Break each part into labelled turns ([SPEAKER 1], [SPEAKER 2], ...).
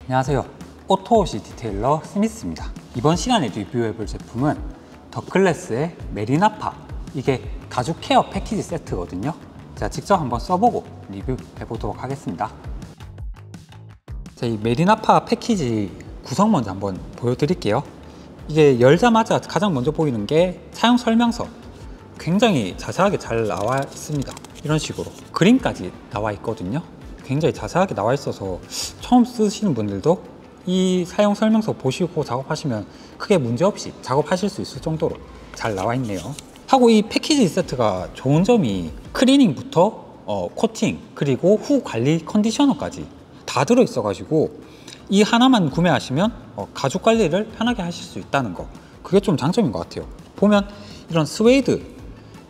[SPEAKER 1] 안녕하세요. 오토워시 디테일러 스미스입니다. 이번 시간에 리뷰해볼 제품은 더클래스의 메리나파, 이게 가죽 케어 패키지 세트거든요. 제가 직접 한번 써보고 리뷰해보도록 하겠습니다. 자, 이 메리나파 패키지 구성 먼저 한번 보여드릴게요. 이게 열자마자 가장 먼저 보이는 게 사용 설명서, 굉장히 자세하게 잘 나와 있습니다. 이런 식으로 그림까지 나와 있거든요. 굉장히 자세하게 나와 있어서 처음 쓰시는 분들도 이 사용 설명서 보시고 작업하시면 크게 문제없이 작업하실 수 있을 정도로 잘 나와 있네요. 하고 이 패키지 세트가 좋은 점이 클리닝부터 코팅 그리고 후 관리 컨디셔너까지 다 들어있어 가지고 이 하나만 구매하시면 가죽 관리를 편하게 하실 수 있다는 거, 그게 좀 장점인 것 같아요. 보면 이런 스웨이드,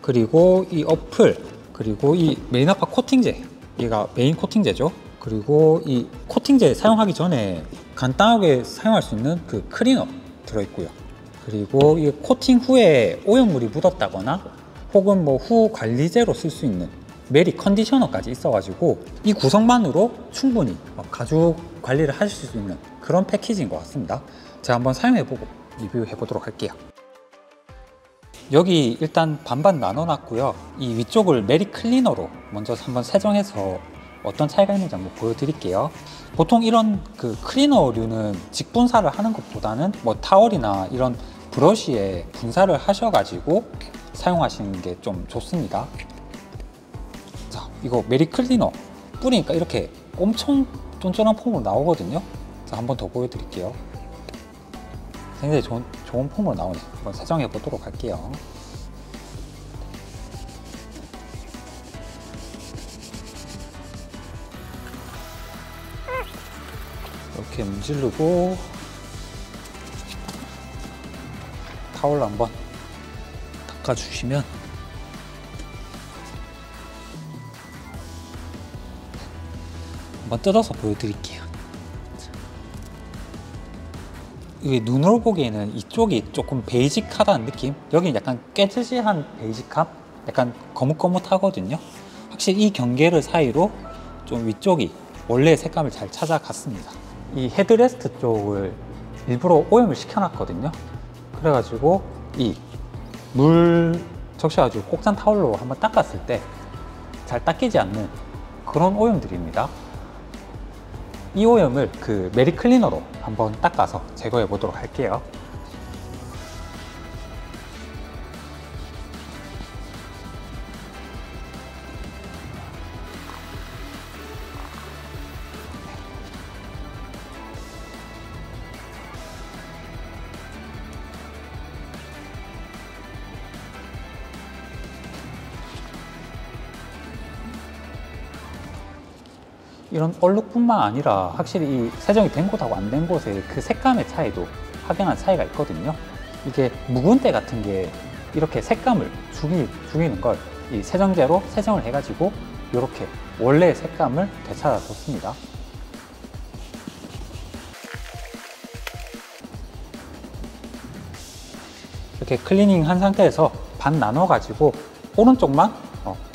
[SPEAKER 1] 그리고 이 어플, 그리고 이 메리나파 코팅제, 얘가 메인 코팅제죠. 그리고 이 코팅제 사용하기 전에 간단하게 사용할 수 있는 그 클리너 들어있고요. 그리고 이 코팅 후에 오염물이 묻었다거나 혹은 뭐 후 관리제로 쓸 수 있는 메리 컨디셔너까지 있어가지고 이 구성만으로 충분히 가죽 관리를 하실 수 있는 그런 패키지인 것 같습니다. 제가 한번 사용해보고 리뷰해 보도록 할게요. 여기 일단 반반 나눠놨고요. 이 위쪽을 메리 클리너로 먼저 한번 세정해서 어떤 차이가 있는지 한번 보여드릴게요. 보통 이런 그 클리너류는 직분사를 하는 것보다는 뭐 타월이나 이런 브러쉬에 분사를 하셔가지고 사용하시는 게 좀 좋습니다. 자, 이거 메리 클리너 뿌리니까 이렇게 엄청 쫀쫀한 폼으로 나오거든요. 자, 한번 더 보여드릴게요. 굉장히 좋은 폼으로 나오니 한번 세정해 보도록 할게요. 이렇게 문지르고 타올로 한번 닦아주시면 한번 뜯어서 보여드릴게요. 이게 눈으로 보기에는 이쪽이 조금 베이직하다는 느낌? 여기는 약간 깨지지한 베이직함? 약간 거뭇거뭇하거든요. 확실히 이 경계를 사이로 좀 위쪽이 원래의 색감을 잘 찾아갔습니다. 이 헤드레스트 쪽을 일부러 오염을 시켜놨거든요. 그래가지고 이 물 적셔가지고 kok잔 타올로 한번 닦았을 때 잘 닦이지 않는 그런 오염들입니다. 이 오염을 그 메리 클리너로 한번 닦아서 제거해 보도록 할게요. 이런 얼룩뿐만 아니라 확실히 이 세정이 된 곳하고 안 된 곳의 그 색감의 차이도 확연한 차이가 있거든요. 이게 묵은 때 같은 게 이렇게 색감을 죽이는 걸 이 세정제로 세정을 해가지고 이렇게 원래의 색감을 되찾아줬습니다. 이렇게 클리닝 한 상태에서 반 나눠가지고 오른쪽만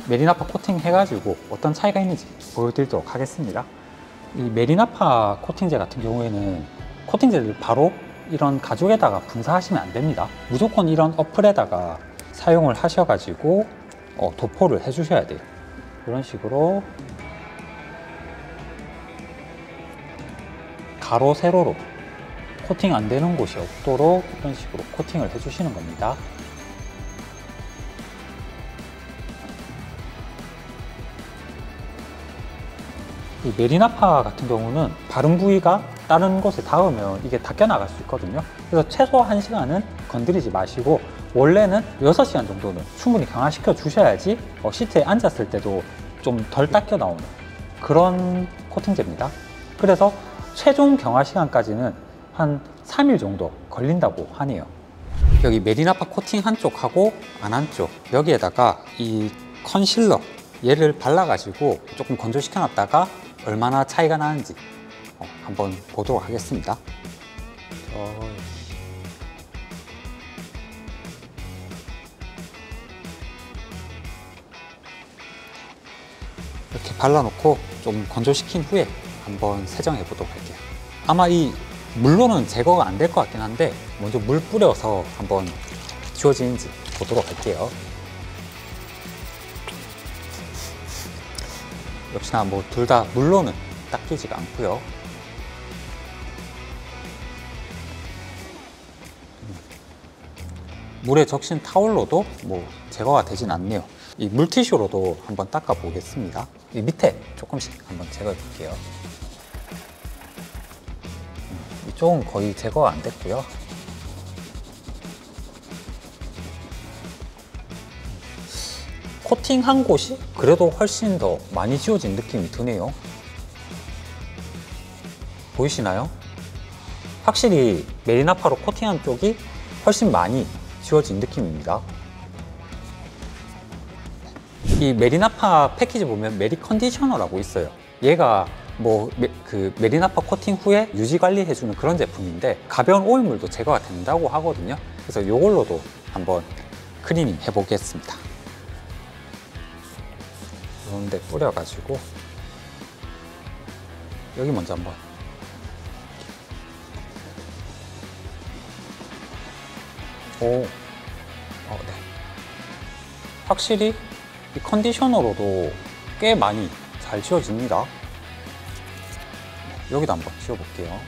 [SPEAKER 1] 메리나파 코팅 해가지고 어떤 차이가 있는지 보여드리도록 하겠습니다. 이 메리나파 코팅제 같은 경우에는 코팅제를 바로 이런 가죽에다가 분사하시면 안 됩니다. 무조건 이런 어플에다가 사용을 하셔가지고 도포를 해주셔야 돼요. 이런 식으로 가로 세로로 코팅 안 되는 곳이 없도록 이런 식으로 코팅을 해주시는 겁니다. 이 메리나파 같은 경우는 바른 부위가 다른 곳에 닿으면 이게 닦여 나갈 수 있거든요. 그래서 최소 1시간은 건드리지 마시고 원래는 6시간 정도는 충분히 경화시켜 주셔야지 시트에 앉았을 때도 좀 덜 닦여 나오는 그런 코팅제입니다. 그래서 최종 경화 시간까지는 한 3일 정도 걸린다고 하네요. 여기 메리나파 코팅 한쪽하고 안 한쪽, 여기에다가 이 컨실러 얘를 발라가지고 조금 건조시켜 놨다가 얼마나 차이가 나는지 한번 보도록 하겠습니다. 이렇게 발라놓고 좀 건조시킨 후에 한번 세정해 보도록 할게요. 아마 이 물로는 제거가 안 될 것 같긴 한데 먼저 물 뿌려서 한번 지워지는지 보도록 할게요. 역시나 뭐 둘 다 물로는 닦이지가 않고요. 물에 적신 타올로도 뭐 제거가 되진 않네요. 이 물티슈로도 한번 닦아 보겠습니다. 이 밑에 조금씩 한번 제거해 볼게요. 이쪽은 거의 제거가 안 됐고요. 코팅한 곳이 그래도 훨씬 더 많이 지워진 느낌이 드네요. 보이시나요? 확실히 메리나파로 코팅한 쪽이 훨씬 많이 지워진 느낌입니다. 이 메리나파 패키지 보면 메리 컨디셔너라고 있어요. 얘가 뭐 메리나파 코팅 후에 유지 관리해주는 그런 제품인데 가벼운 오일물도 제거가 된다고 하거든요. 그래서 이걸로도 한번 클리닝 해보겠습니다. 이런데 뿌려가지고 여기 먼저 한번 네. 확실히 이 컨디셔너로도 꽤 많이 잘 지워집니다. 여기도 한번 지워볼게요.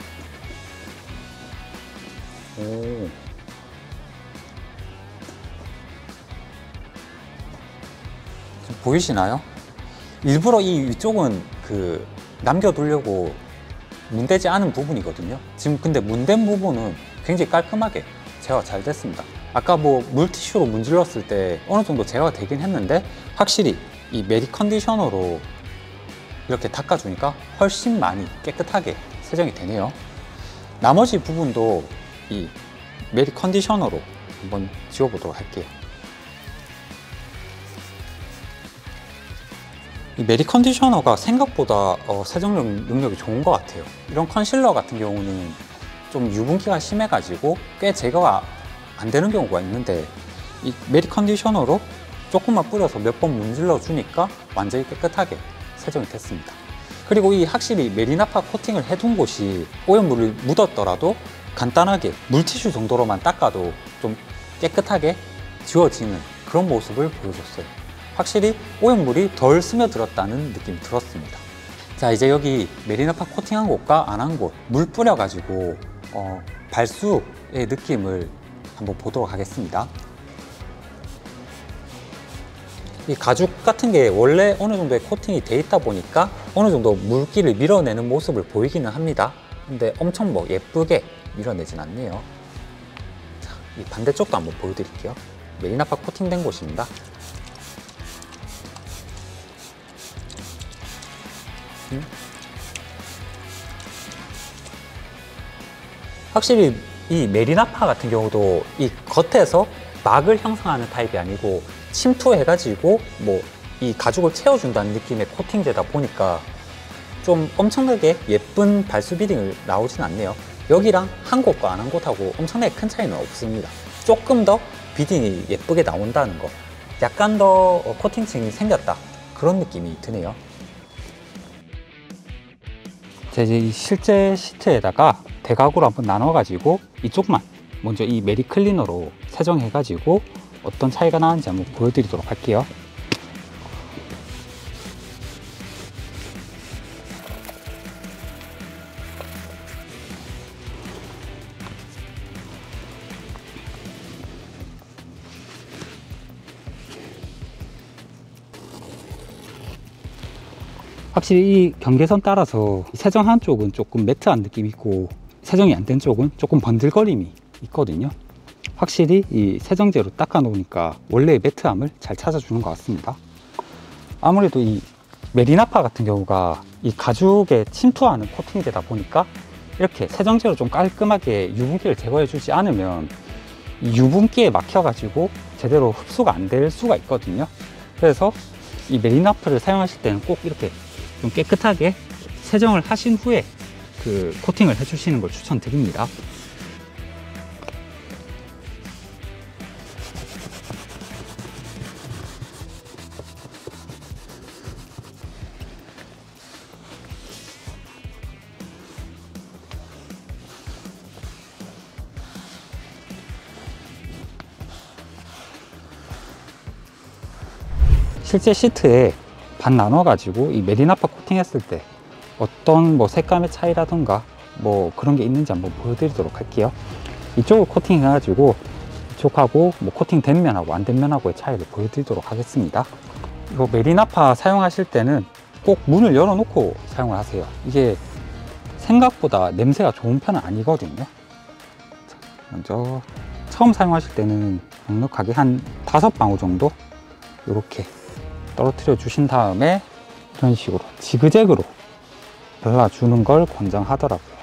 [SPEAKER 1] 지금 보이시나요? 일부러 이 위쪽은 남겨두려고 문대지 않은 부분이거든요. 지금 근데 문댄 부분은 굉장히 깔끔하게 제어가 잘 됐습니다. 아까 뭐 물티슈로 문질렀을 때 어느 정도 제어가 되긴 했는데 확실히 이 메리 컨디셔너로 이렇게 닦아주니까 훨씬 많이 깨끗하게 세정이 되네요. 나머지 부분도 이 메리 컨디셔너로 한번 지워보도록 할게요. 이 메리 컨디셔너가 생각보다 세정 능력이 좋은 것 같아요. 이런 컨실러 같은 경우는 좀 유분기가 심해가지고 꽤 제거가 안 되는 경우가 있는데 이 메리 컨디셔너로 조금만 뿌려서 몇 번 문질러 주니까 완전히 깨끗하게 세정이 됐습니다. 그리고 이 확실히 메리나파 코팅을 해둔 곳이 오염물이 묻었더라도 간단하게 물티슈 정도로만 닦아도 좀 깨끗하게 지워지는 그런 모습을 보여줬어요. 확실히 오염물이 덜 스며들었다는 느낌이 들었습니다. 자, 이제 여기 메리나파 코팅한 곳과 안 한 곳 물 뿌려가지고 발수의 느낌을 한번 보도록 하겠습니다. 이 가죽 같은 게 원래 어느 정도의 코팅이 돼 있다 보니까 어느 정도 물기를 밀어내는 모습을 보이기는 합니다. 근데 엄청 뭐 예쁘게 밀어내진 않네요. 자, 이 반대쪽도 한번 보여드릴게요. 메리나파 코팅된 곳입니다. 확실히 이 메리나파 같은 경우도 이 겉에서 막을 형성하는 타입이 아니고 침투해가지고 뭐 이 가죽을 채워준다는 느낌의 코팅제다 보니까 좀 엄청나게 예쁜 발수 비딩을 나오진 않네요. 여기랑 한 곳과 안 한 곳하고 엄청나게 큰 차이는 없습니다. 조금 더 비딩이 예쁘게 나온다는 거, 약간 더 코팅층이 생겼다 그런 느낌이 드네요. 자, 이제 이 실제 시트에다가 대각으로 한번 나눠가지고 이쪽만 먼저 이 메리 클리너로 세정해가지고 어떤 차이가 나는지 한번 보여드리도록 할게요. 확실히 이 경계선 따라서 세정한 쪽은 조금 매트한 느낌이 있고 세정이 안 된 쪽은 조금 번들거림이 있거든요. 확실히 이 세정제로 닦아 놓으니까 원래의 매트함을 잘 찾아주는 것 같습니다. 아무래도 이 메리나파 같은 경우가 이 가죽에 침투하는 코팅이 되다 보니까 이렇게 세정제로 좀 깔끔하게 유분기를 제거해 주지 않으면 이 유분기에 막혀 가지고 제대로 흡수가 안 될 수가 있거든요. 그래서 이 메리나파를 사용하실 때는 꼭 이렇게 좀 깨끗하게 세정을 하신 후에 코팅을 해주시는 걸 추천드립니다. 실제 시트에 반 나눠 가지고 이 메리나파 코팅했을 때 어떤 뭐 색감의 차이라던가 뭐 그런 게 있는지 한번 보여드리도록 할게요. 이쪽을 코팅 해가지고 이쪽하고 뭐 코팅 된 면하고 안 된 면하고의 차이를 보여드리도록 하겠습니다. 이거 메리나파 사용하실 때는 꼭 문을 열어놓고 사용을 하세요. 이게 생각보다 냄새가 좋은 편은 아니거든요. 자, 먼저 처음 사용하실 때는 넉넉하게 한 5방울 정도 이렇게 떨어뜨려 주신 다음에 이런 식으로 지그재그로 발라주는 걸 권장하더라고요.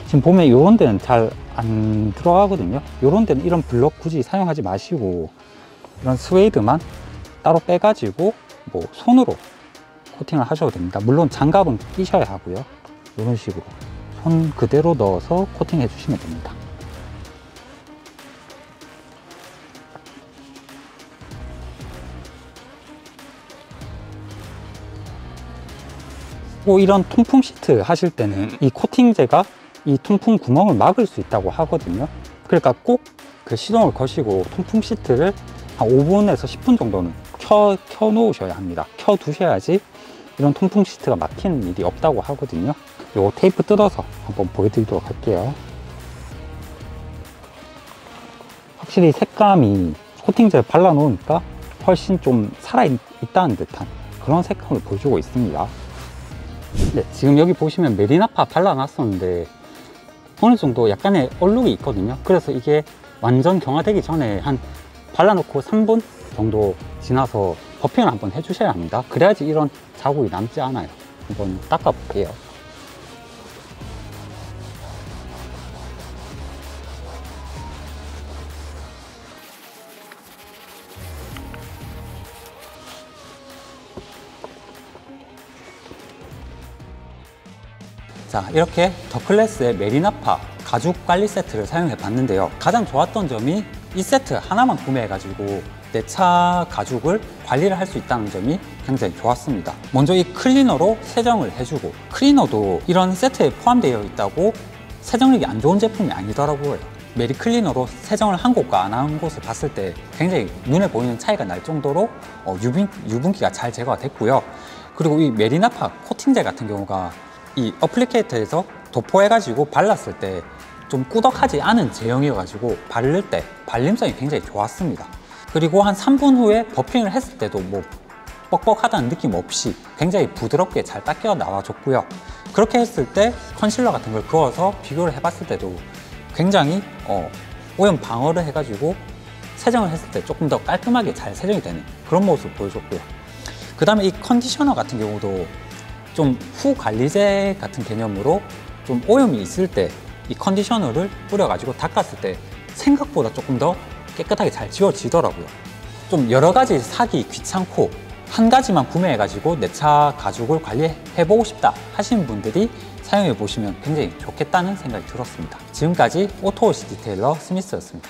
[SPEAKER 1] 지금 보면 이런 데는 잘 안 들어가거든요. 이런 데는 이런 블럭 굳이 사용하지 마시고 이런 스웨이드만 따로 빼가지고 뭐 손으로 코팅을 하셔도 됩니다. 물론 장갑은 끼셔야 하고요. 이런 식으로 손 그대로 넣어서 코팅해 주시면 됩니다. 이런 통풍 시트 하실 때는 이 코팅제가 이 통풍 구멍을 막을 수 있다고 하거든요. 그러니까 꼭 그 시동을 거시고 통풍 시트를 한 5분에서 10분 정도는 켜 놓으셔야 합니다. 켜 두셔야지 이런 통풍 시트가 막히는 일이 없다고 하거든요. 요 테이프 뜯어서 한번 보여드리도록 할게요. 확실히 색감이 코팅제를 발라 놓으니까 훨씬 좀 살아있다는 듯한 그런 색감을 보여주고 있습니다. 네, 지금 여기 보시면 메리나파 발라놨었는데 어느 정도 약간의 얼룩이 있거든요. 그래서 이게 완전 경화되기 전에 한 발라놓고 3분 정도 지나서 버핑을 한번 해주셔야 합니다. 그래야지 이런 자국이 남지 않아요. 한번 닦아 볼게요. 자, 이렇게 더클래스의 메리나파 가죽 관리 세트를 사용해 봤는데요. 가장 좋았던 점이 이 세트 하나만 구매해 가지고 내 차 가죽을 관리를 할 수 있다는 점이 굉장히 좋았습니다. 먼저 이 클리너로 세정을 해주고, 클리너도 이런 세트에 포함되어 있다고 세정력이 안 좋은 제품이 아니더라고요. 메리 클리너로 세정을 한 곳과 안 한 곳을 봤을 때 굉장히 눈에 보이는 차이가 날 정도로 유분기가 잘 제거가 됐고요. 그리고 이 메리나파 코팅제 같은 경우가 이 어플리케이터에서 도포해가지고 발랐을 때 좀 꾸덕하지 않은 제형이어가지고 바를 때 발림성이 굉장히 좋았습니다. 그리고 한 3분 후에 버핑을 했을 때도 뭐 뻑뻑하다는 느낌 없이 굉장히 부드럽게 잘 닦여 나와줬고요. 그렇게 했을 때 컨실러 같은 걸 그어서 비교를 해봤을 때도 굉장히 오염 방어를 해가지고 세정을 했을 때 조금 더 깔끔하게 잘 세정이 되는 그런 모습을 보여줬고요. 그 다음에 이 컨디셔너 같은 경우도 좀 후 관리제 같은 개념으로 좀 오염이 있을 때 이 컨디셔너를 뿌려가지고 닦았을 때 생각보다 조금 더 깨끗하게 잘 지워지더라고요. 좀 여러 가지 사기 귀찮고 한 가지만 구매해가지고 내 차 가죽을 관리해보고 싶다 하시는 분들이 사용해 보시면 굉장히 좋겠다는 생각이 들었습니다. 지금까지 오토워시 디테일러 스미스였습니다.